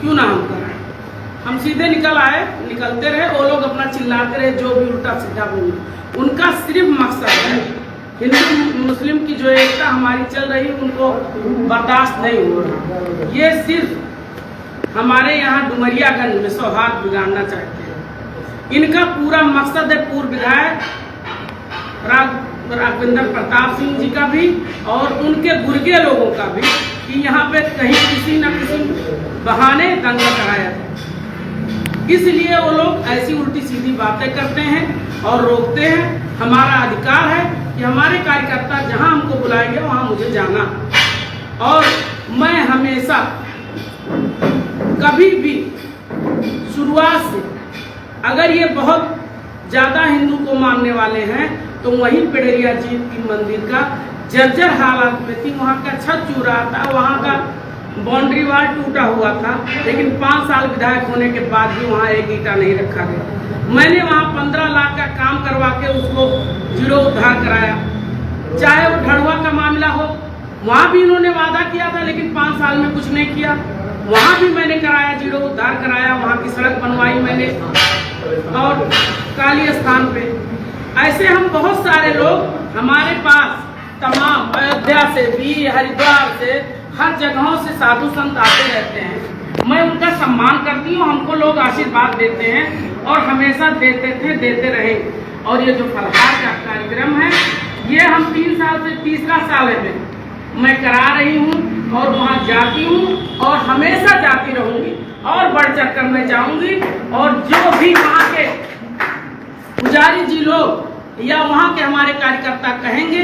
क्यों ना हम कराएं। हम सीधे निकलते रहे, वो लोग अपना चिल्लाते रहे, जो भी उल्टा सीधा बोले। उनका सिर्फ मकसद है हिंदू मुस्लिम की जो एकता हमारी चल रही उनको बर्दाश्त नहीं हो रहा। ये सिर्फ हमारे यहाँ डुमरियागंज में सौहार्द बिगाड़ना चाहते हैं। इनका पूरा मकसद है पूर्व विधायक राघवेंद्र प्रताप सिंह जी का भी और उनके गुर्गे लोगों का भी कि यहाँ पे कहीं किसी न किसी बहाने दंगा कराया जाए। इसलिए वो लोग ऐसी उल्टी सीधी बातें करते हैं और रोकते हैं। हमारा अधिकार है कि हमारे कार्यकर्ता जहाँ हमको बुलाएंगे वहाँ मुझे जाना। और मैं हमेशा कभी भी शुरुआत से, अगर ये बहुत ज़्यादा हिंदू को मानने वाले हैं तो वहीं पेड़रिया जी की मंदिर का जर्जर हालत में थी। वहाँ का छत चूरा था, वहाँ का बाउंड्री वाल टूटा हुआ था, लेकिन 5 साल विधायक होने के बाद भी वहाँ एक ईंटा नहीं रखा गया। मैंने वहाँ 15 लाख का काम करवा के उसको जीर्णोद्धार कराया। चाहे वो ढड़ुआ का मामला हो, वहाँ भी इन्होंने वादा किया था लेकिन 5 साल में कुछ नहीं किया। वहाँ भी मैंने कराया, जीर्णोद्धार कराया, वहाँ की सड़क बनवाई मैंने। और काली स्थान पे ऐसे हम बहुत सारे लोग हमारे पास तमाम अयोध्या से भी, हरिद्वार से, हर जगहों से साधु संत आते रहते हैं। मैं उनका सम्मान करती हूँ, हमको लोग आशीर्वाद देते हैं और हमेशा देते थे, देते रहे। और ये जो फलहार का कार्यक्रम है ये हम 3 साल से तीसरा साल है मैं करा रही हूँ और वहाँ जाती हूँ और हमेशा जाती रहूँगी और बढ़ चढ़ कर मैं जाऊँगी। और जो भी वहाँ के पुजारी जी लोग या वहाँ के हमारे कार्यकर्ता कहेंगे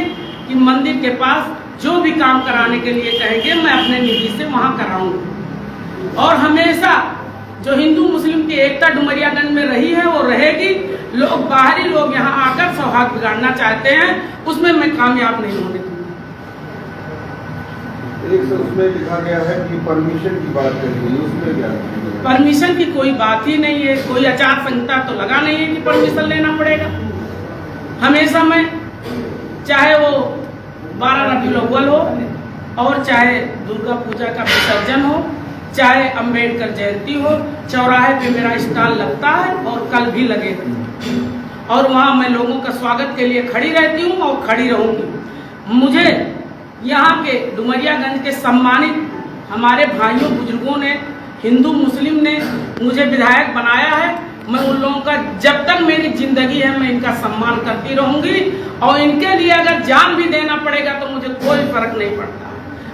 कि मंदिर के पास जो भी काम कराने के लिए कहेंगे मैं अपने निधि से वहाँ कराऊंगी। और हमेशा जो हिंदू मुस्लिम की एकता डुमरियागंज में रही है वो रहेगी। लोग बाहरी लोग यहाँ आकर सौहार्द बिगाड़ना चाहते हैं, उसमें मैं कामयाब नहीं होने दूंगी। एक से उसमें लिखा गया है कि परमिशन की बात करेंगे, उसमें क्या? परमिशन की कोई बात ही नहीं है, कोई आचार संहिता तो लगा नहीं है कि परमिशन लेना पड़ेगा। हमेशा मैं, चाहे वो 12 रबीउल अव्वल हो और चाहे दुर्गा पूजा का विसर्जन हो, चाहे अंबेडकर जयंती हो, चौराहे पे मेरा स्टॉल लगता है और कल भी लगेगा। और वहाँ मैं लोगों का स्वागत के लिए खड़ी रहती हूँ और खड़ी रहूँगी। मुझे यहाँ के डुमरियागंज के सम्मानित हमारे भाइयों बुजुर्गों ने, हिंदू मुस्लिम ने मुझे विधायक बनाया है। मैं उन लोगों का जब तक मेरी जिंदगी है मैं इनका सम्मान करती रहूंगी और इनके लिए अगर जान भी देना पड़ेगा तो मुझे कोई फर्क नहीं पड़ता।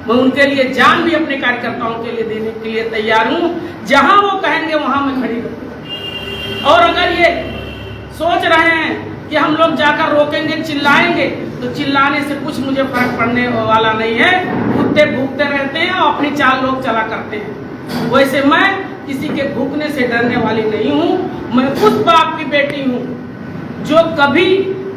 मैं उनके लिए जान भी अपने कार्यकर्ताओं के लिए देने के लिए तैयार हूँ। जहां वो कहेंगे वहां मैं खड़ी रहूंगी। और अगर ये सोच रहे हैं कि हम लोग जाकर रोकेंगे, चिल्लाएंगे, तो चिल्लाने से कुछ मुझे फर्क पड़ने वाला नहीं है। कुत्ते भूखते रहते हैं और अपनी चाल लोग चला करते हैं। वैसे मैं किसी के भूखने से डरने वाली नहीं हूँ। मैं उस बाप की बेटी हूँ जो कभी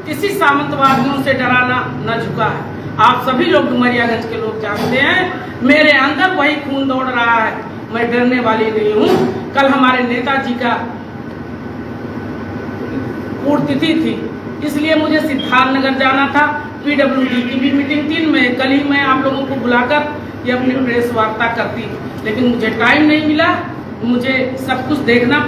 किसी सामंतवादियों से डराना न झुका है। आप सभी लोग डुमरियागंज के लोग जानते हैं मेरे अंदर वही खून दौड़ रहा है। मैं डरने वाली नहीं हूँ। कल हमारे नेताजी का पुण्यतिथि थी, इसलिए मुझे सिद्धार्थनगर जाना था। PWD की भी मीटिंग थी। कल ही मैं आप लोगों को बुलाकर ये अपनी प्रेस वार्ता करती, लेकिन मुझे टाइम नहीं मिला। मुझे सब कुछ देखना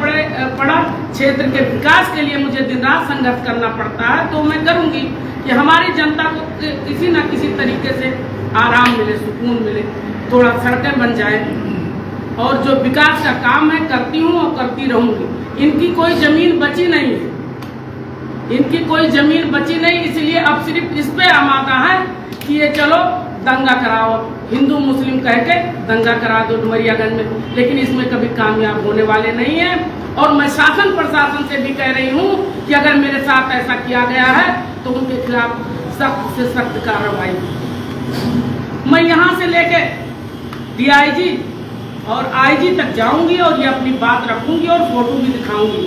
पड़ा। क्षेत्र के विकास के लिए मुझे दिन रात संघर्ष करना पड़ता है, तो मैं करूंगी कि हमारी जनता को किसी न किसी तरीके से आराम मिले, सुकून मिले, थोड़ा सड़कें बन जाए और जो विकास का काम है करती हूँ और करती रहूंगी। इनकी कोई जमीन बची नहीं है, इनकी कोई जमीन बची नहीं, इसलिए अब सिर्फ इस पे आमादा है कि ये चलो दंगा कराओ, हिंदू मुस्लिम कह के दंगा करा दो डुमरियागंज में। लेकिन इसमें कभी कामयाब होने वाले नहीं हैं। और मैं शासन प्रशासन से भी कह रही हूँ कि अगर मेरे साथ ऐसा किया गया है तो उनके खिलाफ सख्त से सख्त कार्रवाई। मैं यहाँ से लेके DIG और IG तक जाऊंगी और ये अपनी बात रखूंगी और फोटो भी दिखाऊंगी।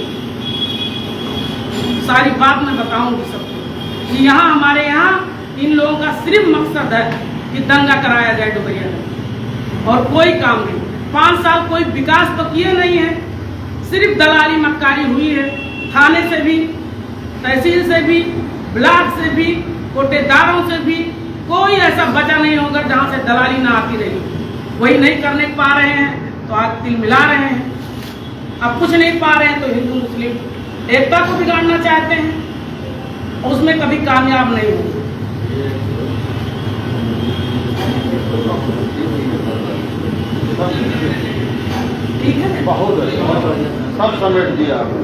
सारी बात मैं बताऊंगी सबको कि यहाँ हमारे यहाँ इन लोगों का सिर्फ मकसद है कि दंगा कराया जाए डुमरियागंज और कोई काम नहीं। 5 साल कोई विकास तो किए नहीं है, सिर्फ दलाली मक्कारी हुई है। थाने से भी, तहसील से भी, ब्लॉक से भी, कोटेदारों से भी कोई ऐसा बचा नहीं होगा जहाँ से दलाली ना आती रही। वही नहीं करने पा रहे हैं। तो आज तिल मिला रहे हैं। अब कुछ नहीं पा रहे हैं तो हिंदू मुस्लिम एकता को बिगाड़ना चाहते हैं और उसमें कभी कामयाब नहीं होंगे। ठीक है, बहुत अच्छा सब समेट दिया आपने।